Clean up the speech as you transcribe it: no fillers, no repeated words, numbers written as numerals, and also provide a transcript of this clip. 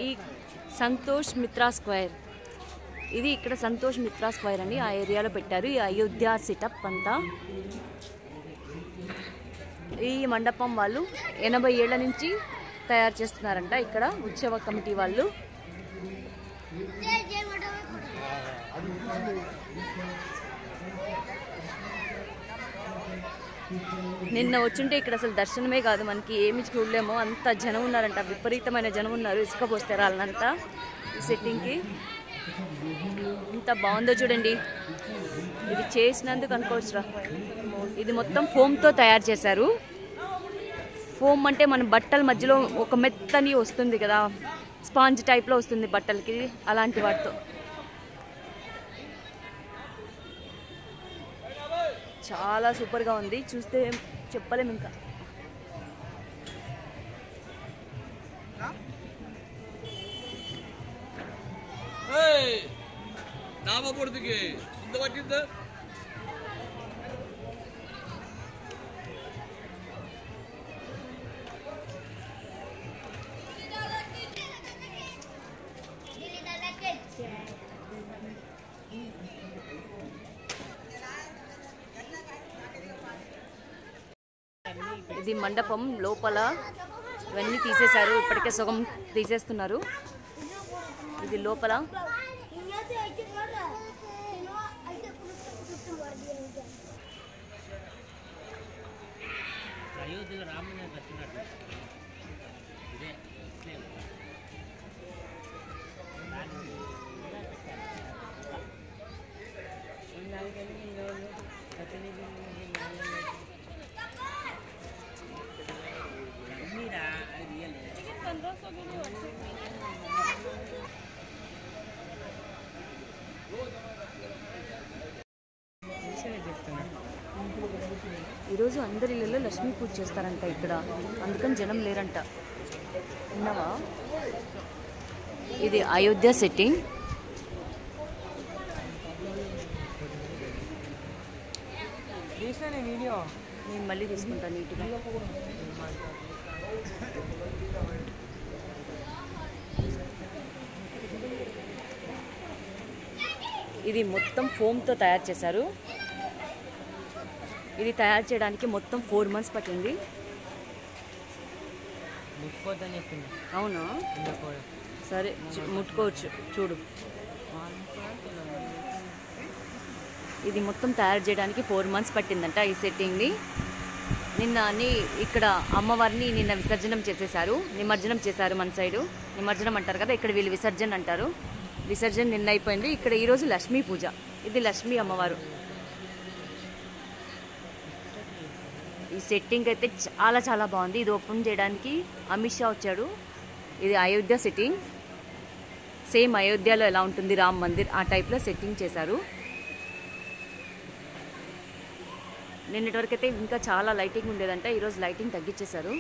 ఈ సంతోష్ మిత్రా స్క్వేర్, ఇది ఇక్కడ సంతోష్ మిత్రా స్క్వేర్ అని ఆ ఏరియాలో పెట్టారు. ఈ అయోధ్య సెటప్ అంతా. ఈ మండపం వాళ్ళు 80 ఏళ్ల నుంచి తయారు చేస్తున్నారంట ఇక్కడ ఉత్సవ కమిటీ వాళ్ళు. నిన్న వచ్చుంటే ఇక్కడ అసలు దర్శనమే కాదు, మనకి ఏమి చూడలేమో, అంత జనం ఉన్నారంట, విపరీతమైన జనం ఉన్నారు. ఇసుక పోస్తారు వాళ్ళంతా ఈ సెట్టింగ్కి. ఎంత బాగుందో చూడండి. ఇది చేసినందుకు అనుకోవచ్చురా. ఇది మొత్తం ఫోమ్తో తయారు చేశారు. ఫోమ్ అంటే మన బట్టల మధ్యలో ఒక మెత్తని వస్తుంది కదా, స్పాంజ్ టైప్లో వస్తుంది బట్టలకి, అలాంటి వాటితో. చాలా సూపర్గా ఉంది, చూస్తే చెప్పలేము ఇంకా. ఇది మండపం లోపల ఇవన్నీ తీసేశారు, ఇప్పటికే సగం తీసేస్తున్నారు. ఇది లోపల. ఈరోజు అందరి ఇళ్ళలో లక్ష్మీ పూజ చేస్తారంట ఇక్కడ, అందుకని జనం లేరంట. విన్నావా? ఇది అయోధ్య సెట్టింగ్. నేను మళ్ళీ తీసుకుంటాను నీట్గా. ఇది మొత్తం ఫోమ్తో తయారు చేశారు. ఇది తయారు చేయడానికి మొత్తం 4 months పట్టింది. అవునా? సరే ముట్టుకోవచ్చు, చూడు. ఇది మొత్తం తయారు చేయడానికి 4 months పట్టిందంట ఈ సెట్టింగ్ని. నిన్న ఇక్కడ అమ్మవారిని నిన్న విసర్జనం చేసేసారు, నిమజ్జనం చేశారు. మన సైడు నిమజ్జనం అంటారు కదా, ఇక్కడ వీళ్ళు విసర్జన అంటారు. విసర్జన నిన్న అయిపోయింది. ఇక్కడ ఈరోజు లక్ష్మీ పూజ. ఇది లక్ష్మీ అమ్మవారు. ఈ సెట్టింగ్ అయితే చాలా చాలా బాగుంది. ఇది ఓపెన్ చేయడానికి అమిత్ షా వచ్చాడు. ఇది అయోధ్య సెట్టింగ్, సేమ్ అయోధ్యలో ఎలా ఉంటుంది రామ్ మందిర్ ఆ టైప్లో సెట్టింగ్ చేశారు. నిన్నటి వరకు అయితే ఇంకా చాలా లైటింగ్ ఉండేదంట, ఈరోజు లైటింగ్ తగ్గించేశారు.